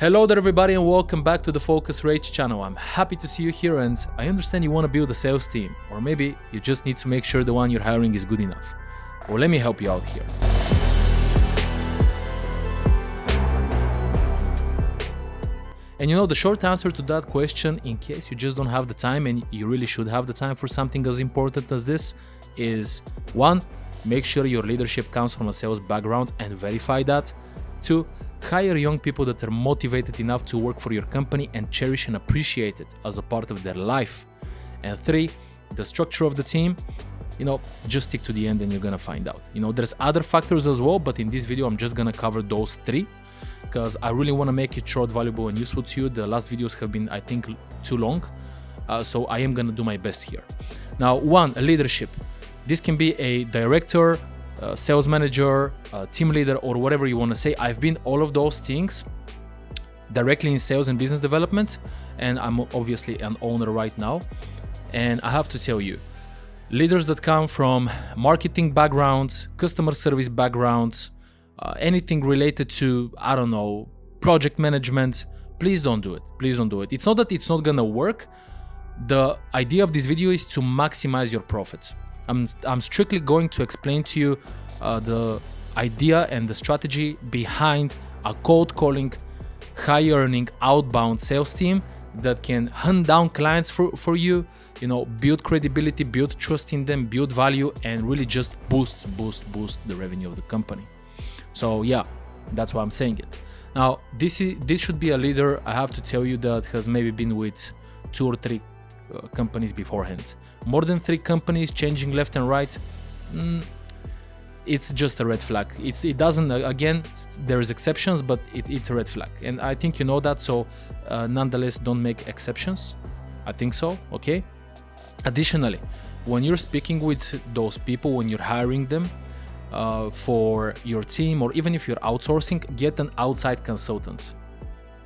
Hello there everybody and welcome back to the Focus Rage channel. I'm happy to see you here and I understand you want to build a sales team, or maybe you just need to make sure the one you're hiring is good enough. Well, let me help you out here. And the short answer to that question, in case you just don't have the time and you really should have the time for something as important as this, is 1. Make sure your leadership comes from a sales background and verify that. 2. Hire young people that are motivated enough to work for your company and cherish and appreciate it as a part of their life. And 3, the structure of the team, just stick to the end and you're gonna find out. There's other factors as well, but in this video, I'm just gonna cover those 3 because I really wanna make it short, valuable, and useful to you. The last videos have been, I think, too long. So I am gonna do my best here. Now, 1, leadership. This can be a director, sales manager, team leader, or whatever you want to say. I've been all of those things directly in sales and business development, and I'm obviously an owner right now. And I have to tell you, leaders that come from marketing backgrounds, customer service backgrounds, anything related to, project management, please don't do it. Please don't do it. It's not that it's not gonna work. The idea of this video is to maximize your profits. I'm strictly going to explain to you the idea and the strategy behind a cold calling, high earning, outbound sales team that can hunt down clients for you, build credibility, build trust in them, build value, and really just boost the revenue of the company. So yeah, that's why I'm saying it. Now, this should be a leader, I have to tell you, that has maybe been with 2 or 3 companies beforehand. More than 3 companies changing left and right, it's just a red flag. It doesn't, again, there's exceptions, but it's a red flag. And I think you know that, so nonetheless, don't make exceptions. I think so, okay? Additionally, when you're speaking with those people, when you're hiring them for your team, or even if you're outsourcing, get an outside consultant.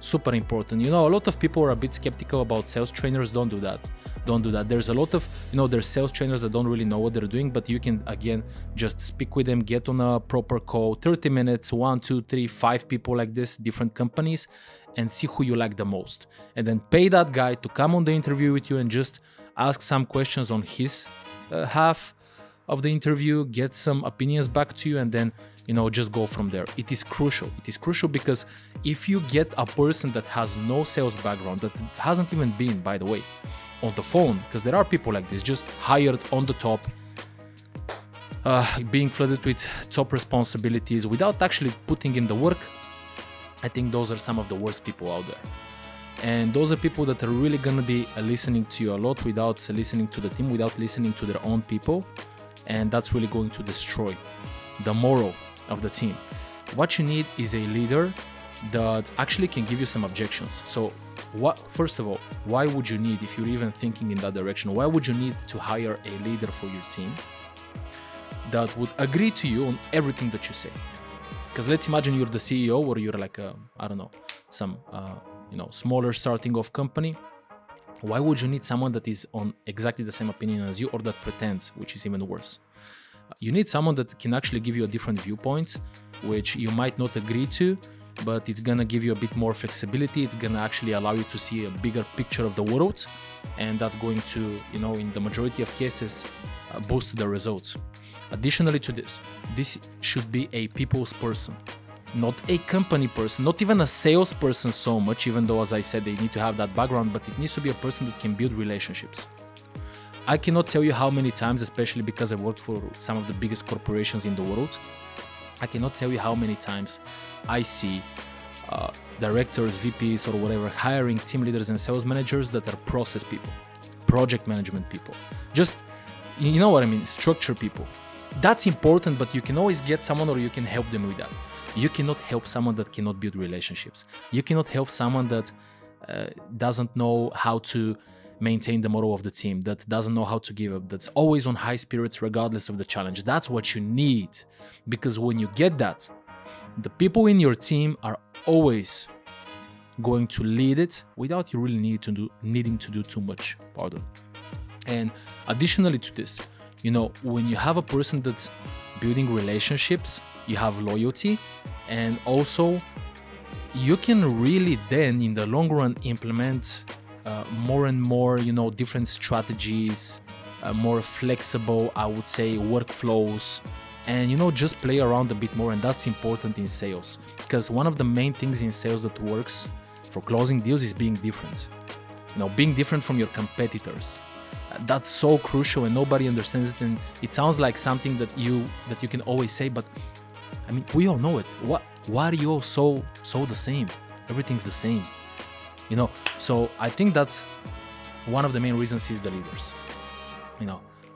Super important. A lot of people are a bit skeptical about sales trainers. Don't do that. There's a lot of, there's sales trainers that don't really know what they're doing, but you can, again, just speak with them, get on a proper call, 30 minutes, 1, 2, 3, 5 people like this, different companies, and see who you like the most. And then pay that guy to come on the interview with you and just ask some questions on his half of the interview, get some opinions back to you, and then just go from there. It is crucial. It is crucial because if you get a person that has no sales background, that hasn't even been, by the way, on the phone, because there are people like this, just hired on the top, being flooded with top responsibilities without actually putting in the work, I think those are some of the worst people out there. And those are people that are really going to be listening to you a lot without listening to the team, without listening to their own people. And that's really going to destroy the moral of the team. What you need is a leader that actually can give you some objections. So first of all, why would you need, if you're even thinking in that direction, why would you need to hire a leader for your team that would agree to you on everything that you say? Because let's imagine you're the CEO, or you're like some smaller starting off company. Why would you need someone that is on exactly the same opinion as you, or that pretends, which is even worse? You need someone that can actually give you a different viewpoint, which you might not agree to, but it's gonna give you a bit more flexibility. It's gonna actually allow you to see a bigger picture of the world, and that's going to, in the majority of cases, boost the results. Additionally to this should be a people's person, not a company person, not even a salesperson so much, even though, as I said, they need to have that background, but it needs to be a person that can build relationships. I cannot tell you how many times, especially because I worked for some of the biggest corporations in the world, I cannot tell you how many times I see directors, VPs, or whatever, hiring team leaders and sales managers that are process people, project management people, just, structure people. That's important, but you can always get someone, or you can help them with that. You cannot help someone that cannot build relationships. You cannot help someone that doesn't know how to maintain the morale of the team, that doesn't know how to give up, that's always on high spirits regardless of the challenge. That's what you need, because when you get that, the people in your team are always going to lead it without you really needing to do too much. And additionally to this, when you have a person that's building relationships, you have loyalty, and also you can really then in the long run implement more and more, different strategies, more flexible, I would say, workflows, and just play around a bit more. And that's important in sales, because one of the main things in sales that works for closing deals is being different. Being different from your competitors. That's so crucial, and nobody understands it. And it sounds like something that you can always say, but I mean, we all know it. Why are you all so the same? Everything's the same, So I think that's one of the main reasons is the leaders.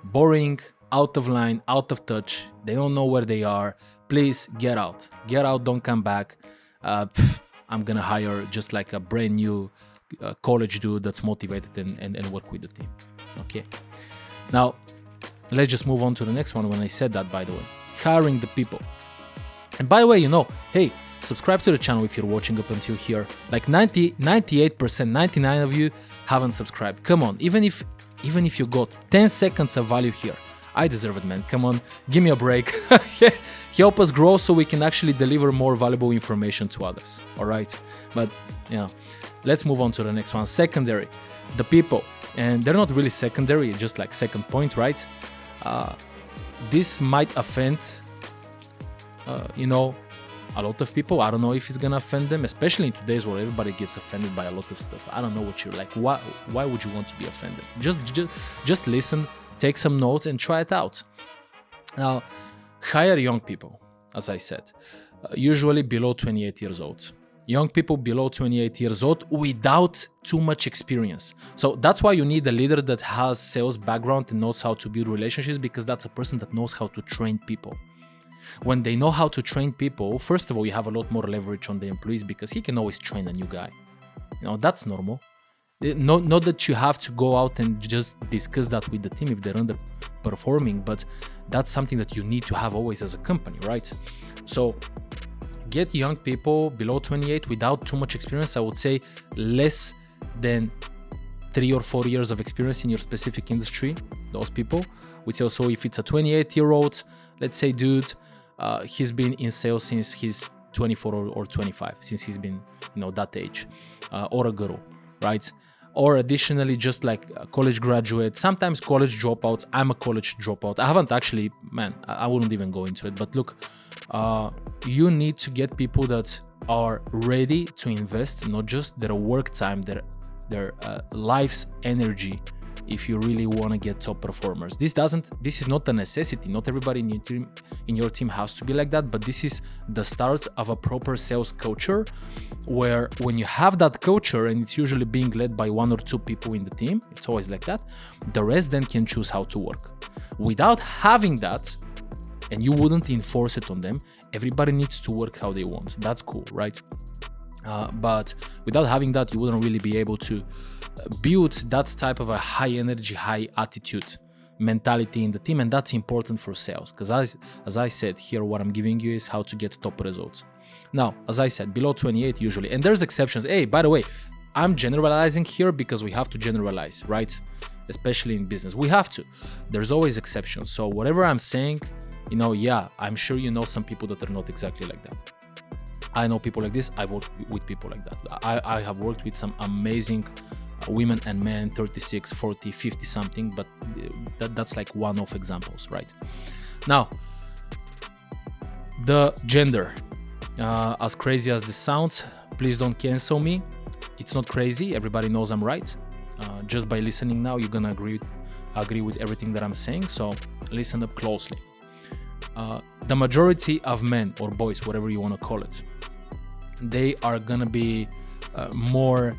Boring, out of line, out of touch. They don't know where they are. Please get out. Don't come back. I'm gonna hire just like a brand new college dude that's motivated and work with the team. Okay. Now, let's just move on to the next one. When I said that, by the way, hiring the people. And by the way, hey, subscribe to the channel if you're watching up until here. Like 98%, 99 of you haven't subscribed. Come on, even if you got 10 seconds of value here, I deserve it, man. Come on, give me a break. Help us grow so we can actually deliver more valuable information to others. All right, but let's move on to the next one. Secondary, the people, and they're not really secondary, just like second point, right? This might offend, a lot of people. I don't know if it's gonna offend them, especially in today's world. Everybody gets offended by a lot of stuff. I don't know what you're like. Why would you want to be offended? Just listen, take some notes, and try it out. Now, hire young people, as I said, usually below 28 years old. Young people below 28 years old without too much experience. So that's why you need a leader that has sales background and knows how to build relationships, because that's a person that knows how to train people. When they know how to train people, first of all, you have a lot more leverage on the employees, because he can always train a new guy. That's normal. Not that you have to go out and just discuss that with the team if they're underperforming, but that's something that you need to have always as a company, right? So get young people below 28 without too much experience. I would say less than 3 or 4 years of experience in your specific industry, those people. We say also if it's a 28-year-old, let's say, dude, he's been in sales since he's 24 or 25, since he's been, that age, or a girl, right? Or additionally, just like a college graduate, sometimes college dropouts. I'm a college dropout. I haven't actually, I wouldn't even go into it. But look, you need to get people that are ready to invest, not just their work time, their life's energy, if you really want to get top performers. This is not a necessity. Not everybody in your team has to be like that, but this is the start of a proper sales culture, where when you have that culture, and it's usually being led by 1 or 2 people in the team, it's always like that, the rest then can choose how to work. Without having that, and you wouldn't enforce it on them, everybody needs to work how they want. That's cool, right? But without having that, you wouldn't really be able to build that type of a high energy, high attitude mentality in the team. And that's important for sales, because as I said here, what I'm giving you is how to get top results. Now, as I said, below 28 usually, and there's exceptions. Hey, by the way, I'm generalizing here because we have to generalize, right? Especially in business, we have to. There's always exceptions. So whatever I'm saying, I'm sure some people that are not exactly like that. I know people like this. I work with people like that. I have worked with some amazing women and men, 36, 40, 50 something, but that's like one-off examples, right? Now, the gender, as crazy as this sounds, please don't cancel me. It's not crazy. Everybody knows I'm right. Just by listening now, you're gonna agree with everything that I'm saying. So listen up closely. The majority of men or boys, whatever you want to call it, they are gonna be more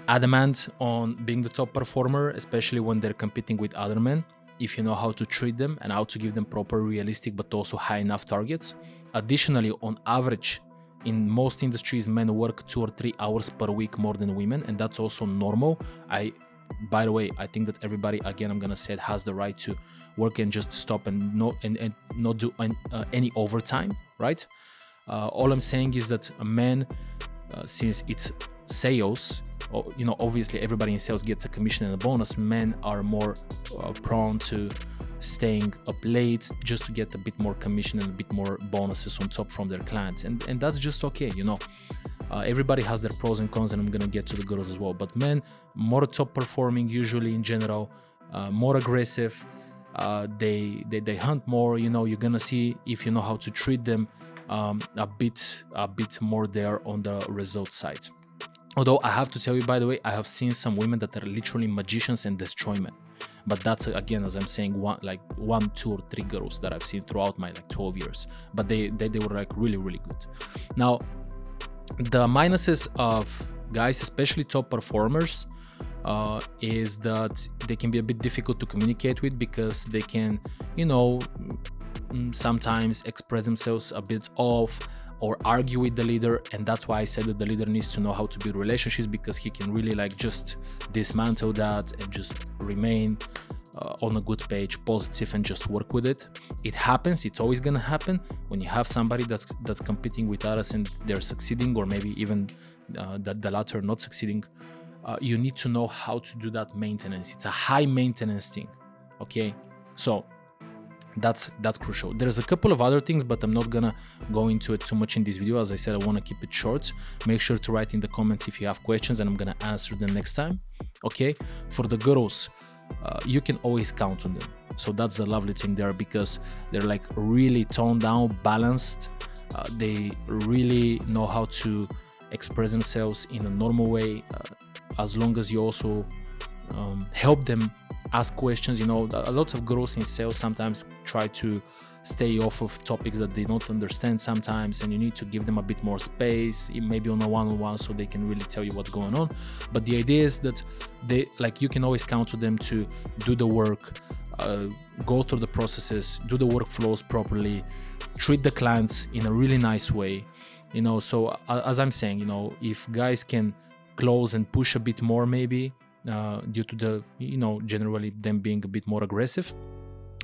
adamant on being the top performer, especially when they're competing with other men, if you know how to treat them and how to give them proper, realistic, but also high enough targets. Additionally, on average, in most industries, men work 2 or 3 hours per week more than women, and that's also normal. By the way, I think that everybody, again, I'm gonna say it, has the right to work and just stop and not do any overtime, right? All I'm saying is that a man, since it's sales, obviously everybody in sales gets a commission and a bonus. Men are more prone to staying up late just to get a bit more commission and a bit more bonuses on top from their clients, and that's just okay. Everybody has their pros and cons, and I'm gonna get to the girls as well. But men, more top performing usually in general, more aggressive. They hunt more. You know, you're gonna see if you know how to treat them a bit more there on the result side. Although I have to tell you, by the way, I have seen some women that are literally magicians and destroy men. But that's, again, as I'm saying, one, 2, or 3 girls that I've seen throughout my 12 years. But they were like really, really good. Now, the minuses of guys, especially top performers, is that they can be a bit difficult to communicate with, because they can, you know, sometimes express themselves a bit off or argue with the leader. And that's why I said that the leader needs to know how to build relationships, because he can really like just dismantle that and just remain on a good page, positive, and just work with it. It happens. It's always gonna happen when you have somebody that's competing with others and they're succeeding, or maybe even the latter not succeeding. You need to know how to do that maintenance. It's a high maintenance thing. Okay, so that's crucial. There's a couple of other things, but I'm not gonna go into it too much in this video. As I said, I want to keep it short. Make sure to write in the comments if you have questions, and I'm gonna answer them next time. Okay, for the girls, you can always count on them. So that's the lovely thing there, because they're like really toned down, balanced. They really know how to express themselves in a normal way, as long as you also help them ask questions. You know, a lot of girls in sales sometimes try to stay off of topics that they don't understand sometimes, and you need to give them a bit more space, maybe on a one-on-one, so they can really tell you what's going on. But the idea is that you can always count on them to do the work, go through the processes, do the workflows properly, treat the clients in a really nice way. You know, so as I'm saying, you know, if guys can close and push a bit more, maybe due to the, you know, generally them being a bit more aggressive,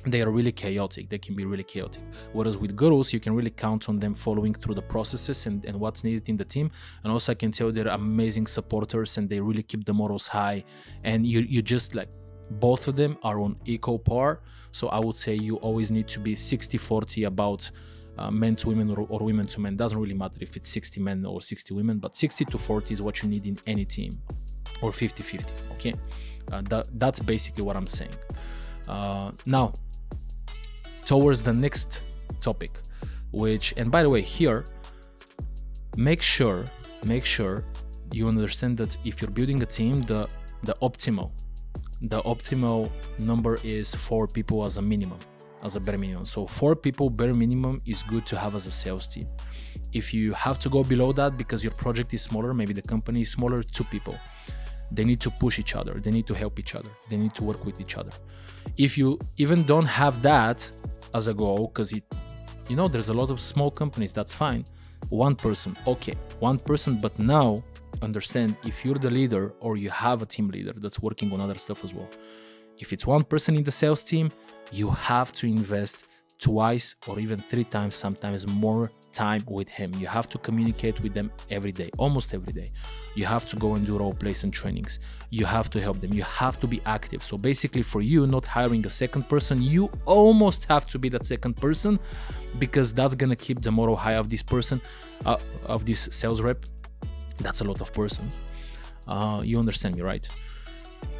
they are really chaotic. They can be really chaotic. Whereas with girls, you can really count on them following through the processes and what's needed in the team. And also I can tell they're amazing supporters, and they really keep the morals high. And you just like, both of them are on equal par. So I would say you always need to be 60-40 about men to women or women to men. Doesn't really matter if it's 60 men or 60 women, but 60-40 is what you need in any team, or 50-50. Okay, that's basically what I'm saying. Now, towards the next topic, which, and by the way, here, make sure you understand that if you're building a team, the optimal number is 4 people as a minimum, as a bare minimum. So 4 people bare minimum is good to have as a sales team. If you have to go below that because your project is smaller, maybe the company is smaller, 2 people. They need to push each other. They need to help each other. They need to work with each other. If you even don't have that as a goal, because you know, there's a lot of small companies, that's fine. 1 person, okay, 1 person, but now understand, if you're the leader or you have a team leader that's working on other stuff as well, if it's 1 person in the sales team, you have to invest 2 or even 3 times, sometimes more time with him. You have to communicate with them every day, almost every day. You have to go and do role plays and trainings. You have to help them. You have to be active. So basically, for you, not hiring a second person, you almost have to be that second person, because that's gonna keep the moral high of this person, of this sales rep. That's a lot of persons. You understand me, right?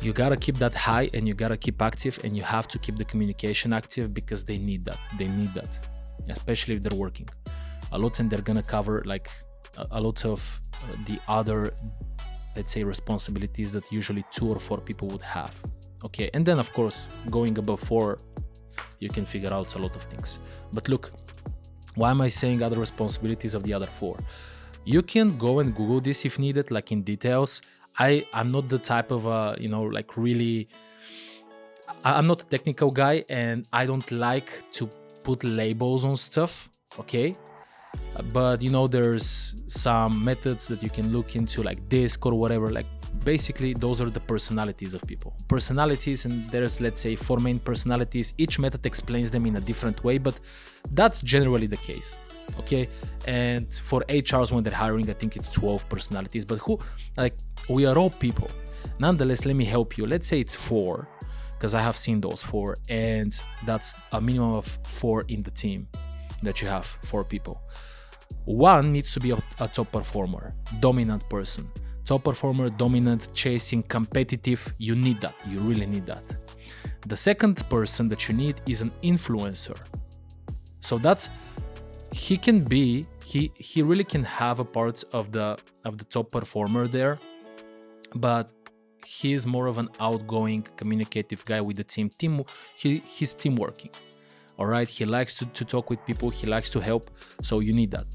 You gotta keep that high, and you gotta keep active, and you have to keep the communication active, because they need that. They need that, especially if they're working a lot, and they're gonna cover like a lot of the other, let's say, responsibilities that usually 2 or 4 people would have. Okay, and then of course, going above 4, you can figure out a lot of things. But look, why am I saying other responsibilities of the other 4? You can go and Google this if needed, like in details. I'm not the type of you know, like really, I'm not a technical guy, and I don't like to put labels on stuff. Okay, but you know, there's some methods that you can look into, like DISC or whatever. Like basically, those are the personalities of people. Personalities, and there's, let's say, 4 main personalities. Each method explains them in a different way, but that's generally the case. Okay, and for HRs when they're hiring, I think it's 12 personalities. But we are all people. Nonetheless, let me help you. Let's say it's 4, because I have seen those 4, and that's a minimum of 4 in the team that you have, 4 people. One needs to be a top performer, dominant person. Top performer, dominant, chasing, competitive. You need that. You really need that. The second person that you need is an influencer. So that's, he really can have a part of the top performer there, but he is more of an outgoing, communicative guy with the team. He's team working. All right. He likes to talk with people. He likes to help. So you need that.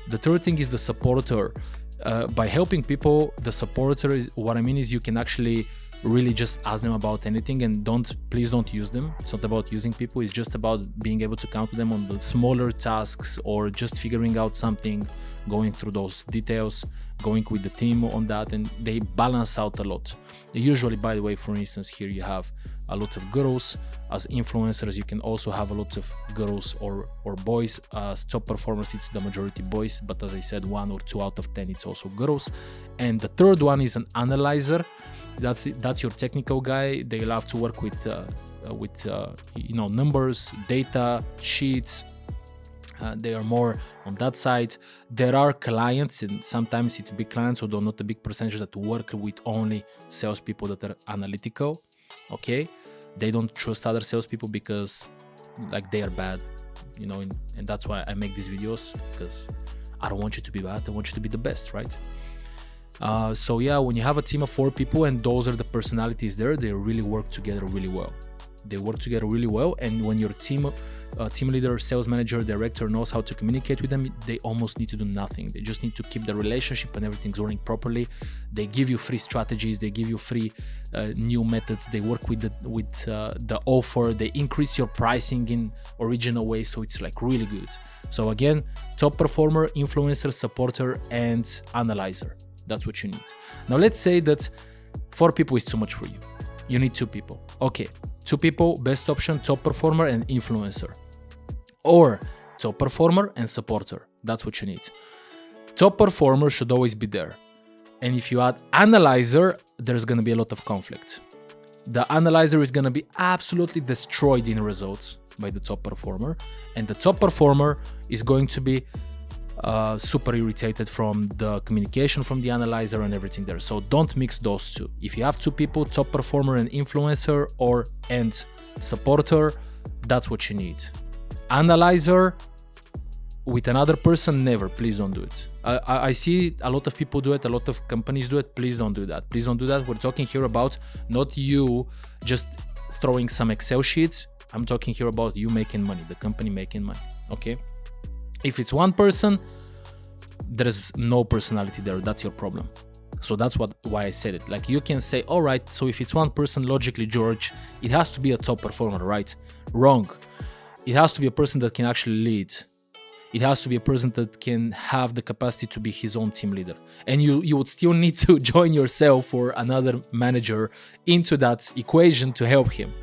The third thing is the supporter. By helping people, the supporter is, what I mean is you can actually really just ask them about anything, and please don't use them. It's not about using people. It's just about being able to count them on the smaller tasks, or just figuring out something, going through those details, going with the team on that, and they balance out a lot. Usually, by the way, for instance, here you have a lot of girls. As influencers, you can also have a lot of girls or boys. As top performers, it's the majority boys, but as I said, 1 or 2 out of 10, it's also girls. And the third one is an analyzer. That's your technical guy. They love to work with numbers, data, sheets. They are more on that side. There are clients, and sometimes it's big clients, although not a big percentage, that work with only salespeople that are analytical. Okay, they don't trust other salespeople because like they are bad, and that's why I make these videos, because I don't want you to be bad. I want you to be the best, right? So yeah, when you have a team of 4 people and those are the personalities there, they really work together really well. And when your team leader, sales manager, director knows how to communicate with them, they almost need to do nothing. They just need to keep the relationship and everything's running properly. They give you free strategies. They give you free new methods. They work with the offer. They increase your pricing in original ways. So it's like really good. So again, top performer, influencer, supporter, and analyzer. That's what you need. Now let's say that 4 people is too much for you. You need 2 people. Okay, 2 people, best option, top performer and influencer. Or top performer and supporter. That's what you need. Top performer should always be there. And if you add analyzer, there's going to be a lot of conflict. The analyzer is going to be absolutely destroyed in results by the top performer. And the top performer is going to be super irritated from the communication from the analyzer and everything there. So don't mix those two. If you have 2 people, top performer and influencer, and supporter, that's what you need. Analyzer with another person, never. Please don't do it. I see a lot of people do it, a lot of companies do it. Please don't do that. Please don't do that. We're talking here about not you just throwing some Excel sheets. I'm talking here about you making money, the company making money. Okay. If it's 1 person, there's no personality there. That's your problem. So that's why I said it. Like you can say, all right, so if it's 1 person, logically, George, it has to be a top performer, right? Wrong. It has to be a person that can actually lead. It has to be a person that can have the capacity to be his own team leader. And you would still need to join yourself or another manager into that equation to help him.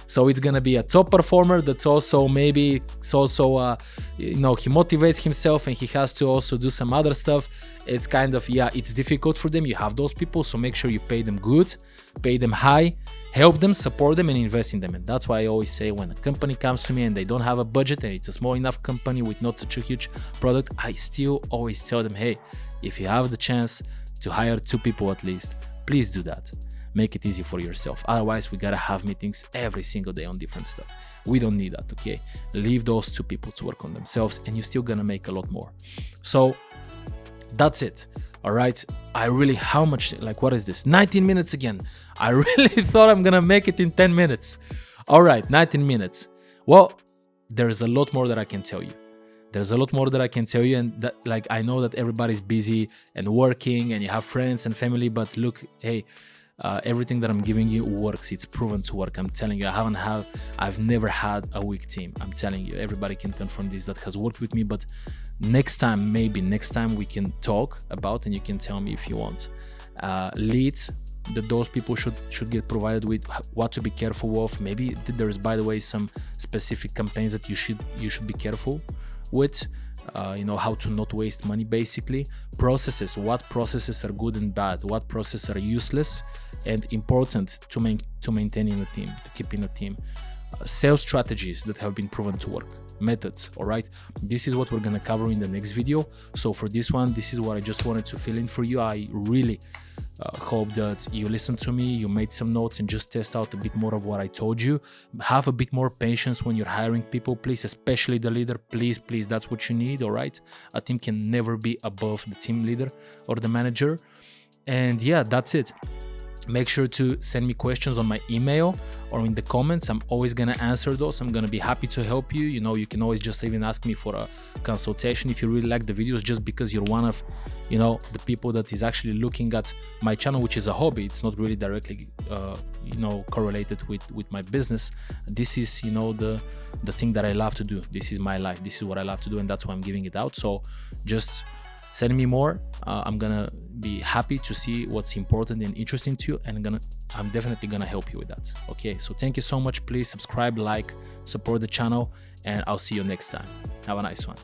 So it's gonna be a top performer that's also he motivates himself and he has to also do some other stuff. It's kind of, it's difficult for them. You have those people, so make sure you pay them good, pay them high, help them, support them, and invest in them. And that's why I always say, when a company comes to me and they don't have a budget and it's a small enough company with not such a huge product, I still always tell them, hey, if you have the chance to hire 2 people at least, please do that. Make it easy for yourself. Otherwise, we gotta have meetings every single day on different stuff. We don't need that, okay? Leave those 2 people to work on themselves and you're still gonna make a lot more. So that's it, all right? What is this? 19 minutes again. I really thought I'm gonna make it in 10 minutes. All right, 19 minutes. Well, there's a lot more that I can tell you. And that, like, I know that everybody's busy and working and you have friends and family, but look, hey, everything that I'm giving you works. It's proven to work. I'm telling you, I've never had a weak team. I'm telling you, everybody can confirm this that has worked with me. But next time we can talk about, and you can tell me if you want leads that those people should get provided with, what to be careful of. Maybe there's, by the way, some specific campaigns that you should be careful with. How to not waste money, basically. Processes, what processes are good and bad, what processes are useless and important to maintain in a team, to keep in a team. Sales strategies that have been proven to work. methods. All right, this is what we're gonna cover in the next video. So for this one, this is what I just wanted to fill in for you. I really hope that you listened to me, you made some notes, and just test out a bit more of what I told you. Have a bit more patience when you're hiring people, please, especially the leader. Please, that's what you need. All right, a team can never be above the team leader or the manager. And yeah, that's it. Make sure to send me questions on my email or in the comments. I'm always gonna answer those. I'm gonna be happy to help you. You know, you can always just even ask me for a consultation if you really like the videos, just because you're one of, you know, the people that is actually looking at my channel, which is a hobby. It's not really directly you know, correlated with my business. This is, you know, the thing that I love to do. This is my life. This is what I love to do, and that's why I'm giving it out. So just send me more. I'm gonna be happy to see what's important and interesting to you, and I'm definitely gonna help you with that. Okay, so thank you so much. Please subscribe, like, support the channel, and I'll see you next time. Have a nice one.